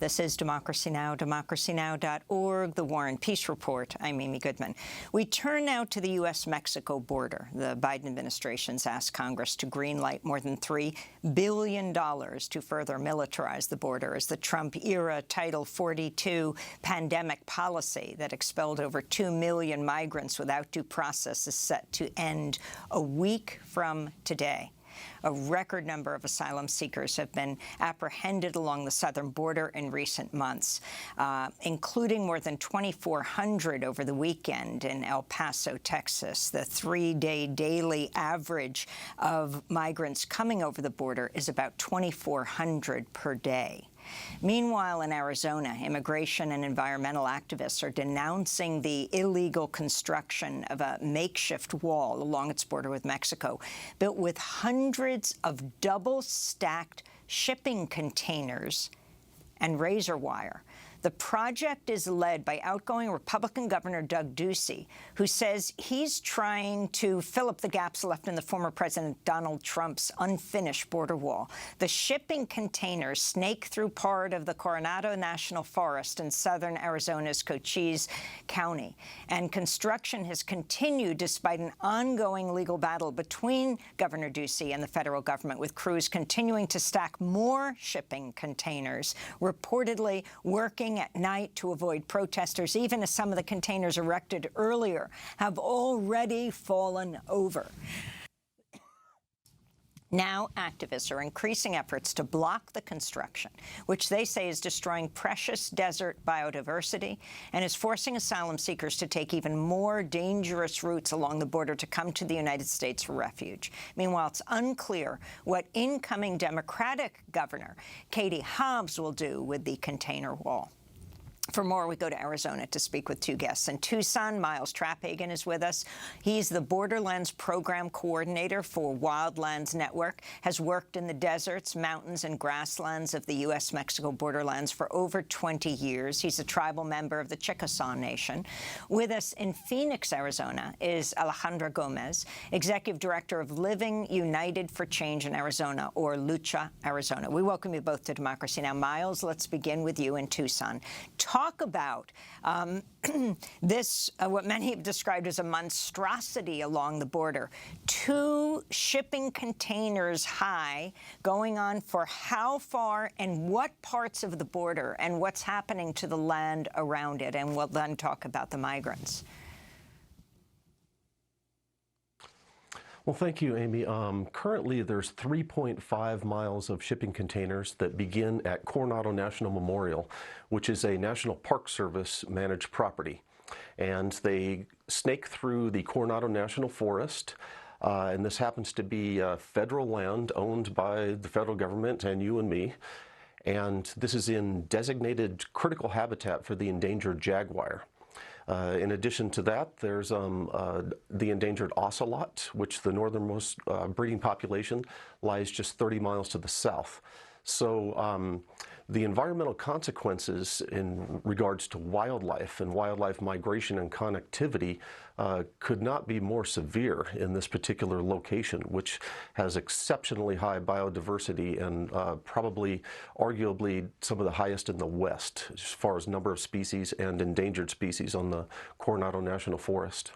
This is Democracy Now!, democracynow.org, The War and Peace Report. I'm Amy Goodman. We turn now to the U.S.-Mexico border. The Biden administration's asked Congress to greenlight more than $3 billion to further militarize the border as the Trump-era Title 42 pandemic policy that expelled over 2 million migrants without due process is set to end a week from today. A record number of asylum seekers have been apprehended along the southern border in recent months, including more than 2,400 over the weekend in El Paso, Texas. The three-day daily average of migrants coming over the border is about 2,400 per day. Meanwhile, in Arizona, immigration and environmental activists are denouncing the illegal construction of a makeshift wall along its border with Mexico, built with hundreds of double-stacked shipping containers and razor wire. The project is led by outgoing Republican Governor Doug Ducey, who says he's trying to fill up the gaps left in the former President Donald Trump's unfinished border wall. The shipping containers snake through part of the Coronado National Forest in southern Arizona's Cochise County. And construction has continued despite an ongoing legal battle between Governor Ducey and the federal government, with crews continuing to stack more shipping containers, reportedly working at night to avoid protesters, even as some of the containers erected earlier have already fallen over. Now, activists are increasing efforts to block the construction, which they say is destroying precious desert biodiversity and is forcing asylum seekers to take even more dangerous routes along the border to come to the United States for refuge. Meanwhile, it's unclear what incoming Democratic Governor Katie Hobbs will do with the container wall. For more, we go to Arizona to speak with two guests. In Tucson, Myles Traphagen is with us. He's the Borderlands Program Coordinator for Wildlands Network, has worked in the deserts, mountains, and grasslands of the U.S.-Mexico borderlands for over 20 years. He's a tribal member of the Chickasaw Nation. With us in Phoenix, Arizona, is Alejandra Gomez, Executive Director of Living United for Change in Arizona, or LUCHA Arizona. We welcome you both to Democracy Now! Myles, let's begin with you in Tucson. Talk about this, what many have described as a monstrosity along the border. 2 shipping containers high, going on for how far and what parts of the border, and what's happening to the land around it. And we'll then talk about the migrants. Well, thank you, Amy. Currently, there's 3.5 miles of shipping containers that begin at Coronado National Memorial, which is a National Park Service managed property. And they snake through the Coronado National Forest. And this happens to be federal land owned by the federal government and you and me. And this is in designated critical habitat for the endangered jaguar. In addition to that, there's the endangered ocelot, which the northernmost breeding population lies just 30 miles to the south. So the environmental consequences in regards to wildlife and wildlife migration and connectivity could not be more severe in this particular location, which has exceptionally high biodiversity and probably, arguably, some of the highest in the West as far as number of species and endangered species on the Coronado National Forest.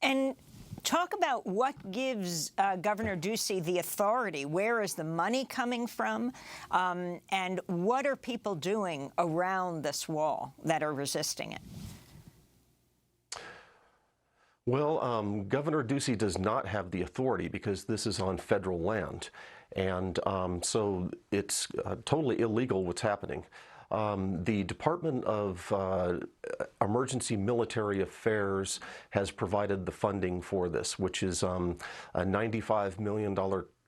And talk about what gives Governor Ducey the authority. Where is the money coming from? And what are people doing around this wall that are resisting it? Well, Governor Ducey does not have the authority because this is on federal land. And so it's totally illegal what's happening. The Department of Emergency Military Affairs has provided the funding for this, which is a $95 million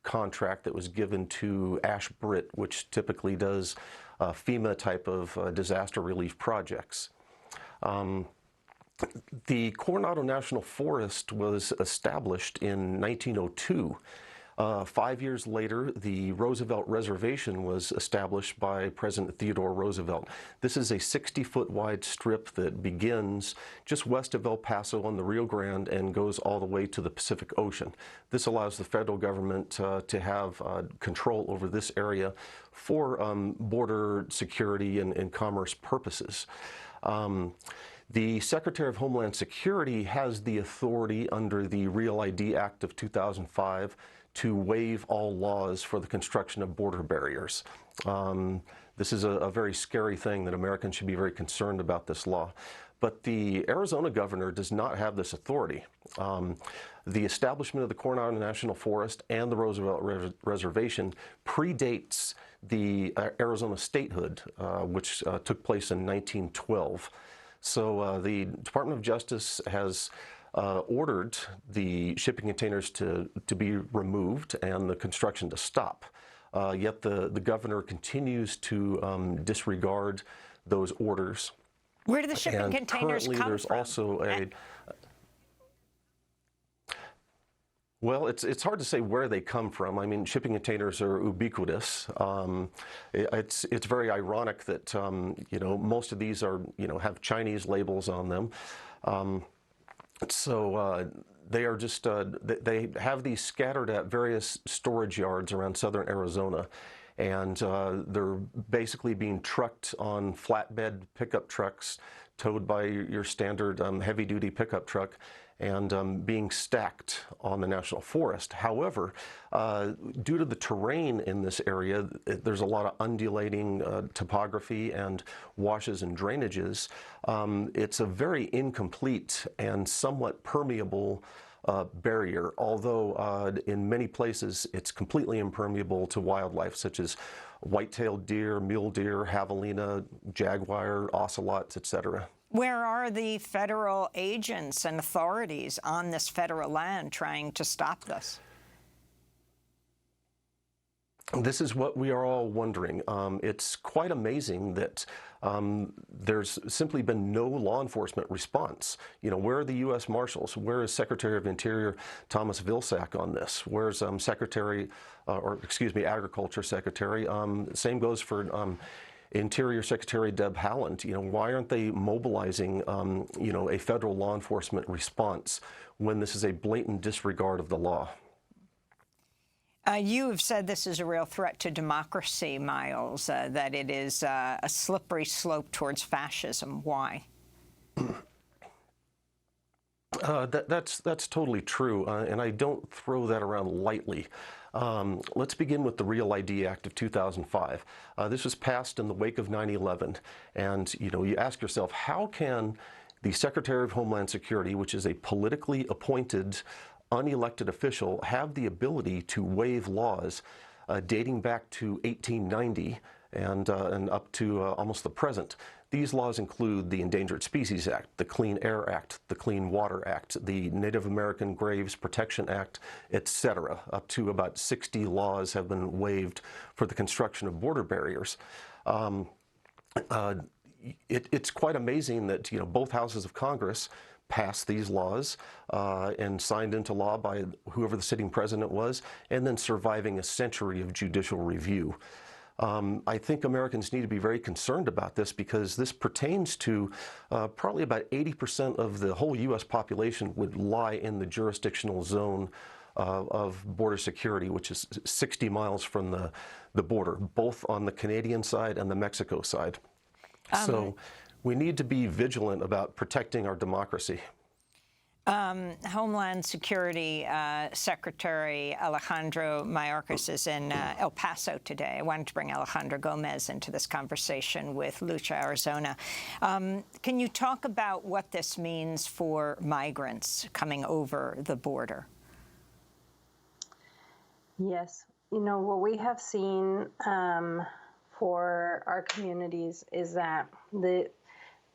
contract that was given to Ashbrit, which typically does FEMA type of disaster relief projects. The Coronado National Forest was established in 1902 5 years later, the Roosevelt Reservation was established by President Theodore Roosevelt. This is a 60-foot wide strip that begins just west of El Paso on the Rio Grande and goes all the way to the Pacific Ocean. This allows the federal government to have control over this area for border security and commerce purposes. The Secretary of Homeland Security has the authority under the Real ID Act of 2005 to waive all laws for the construction of border barriers. This is a very scary thing that Americans should be very concerned about this law. But the Arizona governor does not have this authority. The establishment of the Coronado National Forest and the Roosevelt Reservation predates the Arizona statehood, which took place in 1912. So the Department of Justice has ordered the shipping containers to be removed and the construction to stop. Yet the governor continues to disregard those orders. Where do the shipping containers come from? There's also a... Well, it's hard to say where they come from. I mean, shipping containers are ubiquitous. It's very ironic that you know, most of these are, you know, have Chinese labels on them. They are just they have these scattered at various storage yards around southern Arizona, and they're basically being trucked on flatbed pickup trucks towed by your standard heavy-duty pickup truck, and being stacked on the National Forest. However, due to the terrain in this area, there's a lot of undulating topography and washes and drainages. It's a very incomplete and somewhat permeable barrier, although in many places it's completely impermeable to wildlife such as white-tailed deer, mule deer, javelina, jaguar, ocelots, etc. Where are the federal agents and authorities on this federal land trying to stop this? This is what we are all wondering. It's quite amazing that there's simply been no law enforcement response. You know, where are the U.S. Marshals? Where is Secretary of Interior Thomas Vilsack on this? Where's Agriculture Secretary? Same goes for Interior Secretary Deb Haaland. You know, why aren't they mobilizing, you know, a federal law enforcement response when this is a blatant disregard of the law? You have said this is a real threat to democracy, Myles, that it is a slippery slope towards fascism. Why? That's totally true, and I don't throw that around lightly. Let's begin with the Real ID Act of 2005. This was passed in the wake of 9/11, and you know, you ask yourself, how can the Secretary of Homeland Security, which is a politically appointed, unelected official, have the ability to waive laws dating back to 1890 and up to almost the present? These laws include the Endangered Species Act, the Clean Air Act, the Clean Water Act, the Native American Graves Protection Act, etc. Up to about 60 laws have been waived for the construction of border barriers. It's quite amazing that, you know, both houses of Congress passed these laws and signed into law by whoever the sitting president was, and then surviving a century of judicial review. I think Americans need to be very concerned about this, because this pertains to probably about 80% of the whole U.S. population would lie in the jurisdictional zone of border security, which is 60 miles from the border, both on the Canadian side and the Mexico side. So we need to be vigilant about protecting our democracy. Homeland Security Secretary Alejandro Mayorkas is in El Paso today. I wanted to bring Alejandra Gomez into this conversation with LUCHA Arizona. Can you talk about what this means for migrants coming over the border? Yes. You know, what we have seen for our communities is that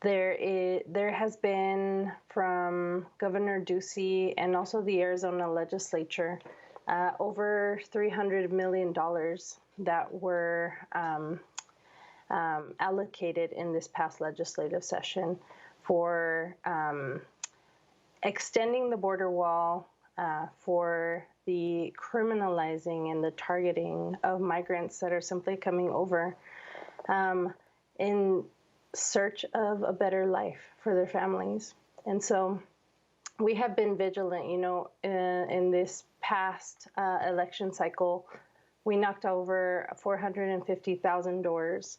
there has been, from Governor Ducey and also the Arizona legislature, over $300 million that were allocated in this past legislative session for extending the border wall, for the criminalizing and the targeting of migrants that are simply coming over in search of a better life for their families. And so we have been vigilant, in this past election cycle. We knocked over 450,000 doors,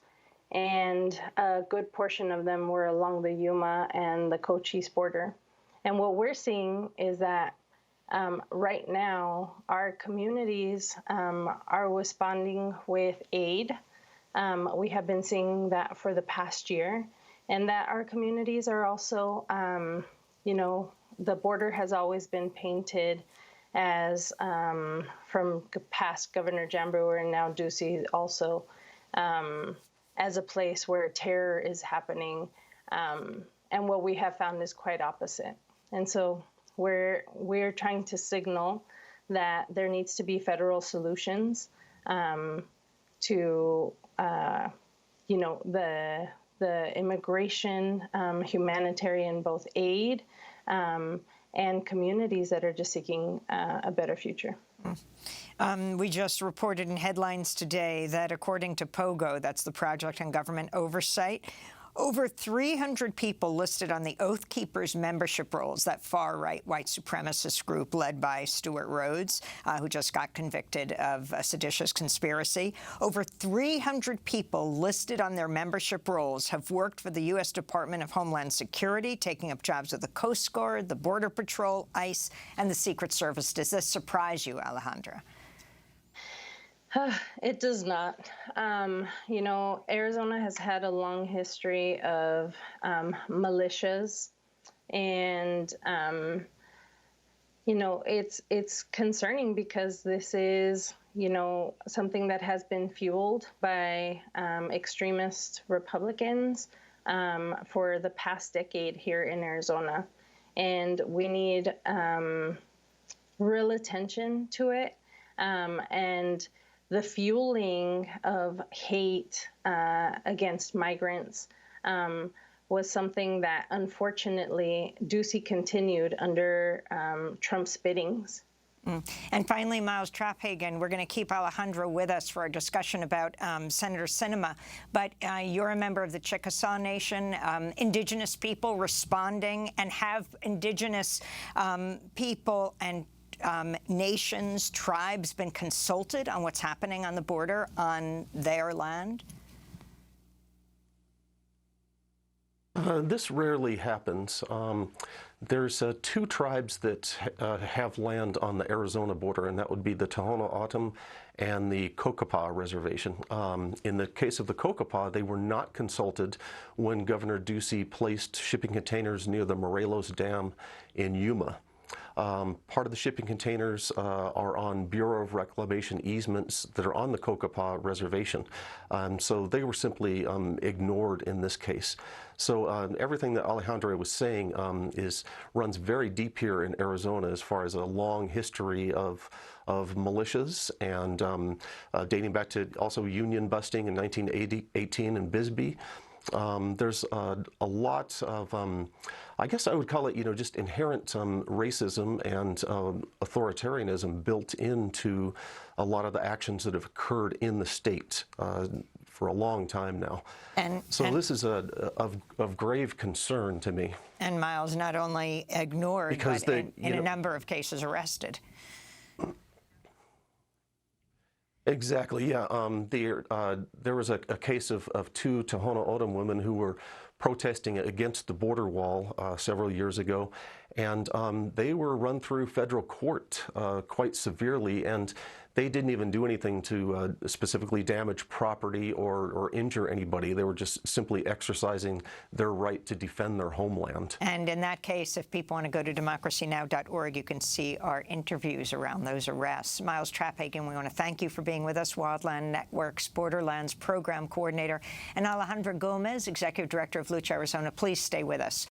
and a good portion of them were along the Yuma and the Cochise border. And what we're seeing is that right now, our communities are responding with aid. We have been seeing that for the past year, and that our communities are also, the border has always been painted as, from past Governor Jambuer and now Ducey also, as a place where terror is happening. And what we have found is quite opposite. And so we're trying to signal that there needs to be federal solutions to the immigration, humanitarian, both aid, and communities that are just seeking a better future. We just reported in headlines today that according to POGO, that's the Project on Government Oversight, over 300 people listed on the Oath Keepers membership rolls, that far-right white supremacist group led by Stuart Rhodes, who just got convicted of a seditious conspiracy. Over 300 people listed on their membership rolls have worked for the U.S. Department of Homeland Security, taking up jobs with the Coast Guard, the Border Patrol, ICE, and the Secret Service. Does this surprise you, Alejandra? It does not. Arizona has had a long history of militias, and it's concerning because this is something that has been fueled by extremist Republicans for the past decade here in Arizona, and we need real attention to it, and the fueling of hate against migrants was something that, unfortunately, Ducey continued under Trump's biddings. And finally, Myles Traphagen, we're going to keep Alejandra with us for our discussion about Senator Sinema, but you're a member of the Chickasaw Nation, indigenous people responding, and have indigenous people and nations, tribes been consulted on what's happening on the border on their land? This rarely happens. There's two tribes that have land on the Arizona border, and that would be the Tohono O'odham and the Kokopah Reservation. In the case of the Kokopah, they were not consulted when Governor Ducey placed shipping containers near the Morelos Dam in Yuma. Part of the shipping containers are on Bureau of Reclamation easements that are on the Kokopah Reservation. So they were simply ignored in this case. So everything that Alejandra was saying runs very deep here in Arizona as far as a long history of militias, and dating back to also union busting in 1918 in Bisbee. There's a lot of, I guess I would call it, just inherent racism and authoritarianism built into a lot of the actions that have occurred in the state for a long time now. So this is of grave concern to me. And Myles, not only ignored, because but in a number of cases arrested. Exactly, yeah. There was a case of two Tohono O'odham women who were protesting against the border wall several years ago, and they were run through federal court quite severely, and they didn't even do anything to specifically damage property or injure anybody. They were just simply exercising their right to defend their homeland. And in that case, if people want to go to democracynow.org, you can see our interviews around those arrests. Myles Traphagen, we want to thank you for being with us, Wildlands Network's Borderlands Program Coordinator, and Alejandra Gomez, Executive Director of LUCHA Arizona. Please stay with us.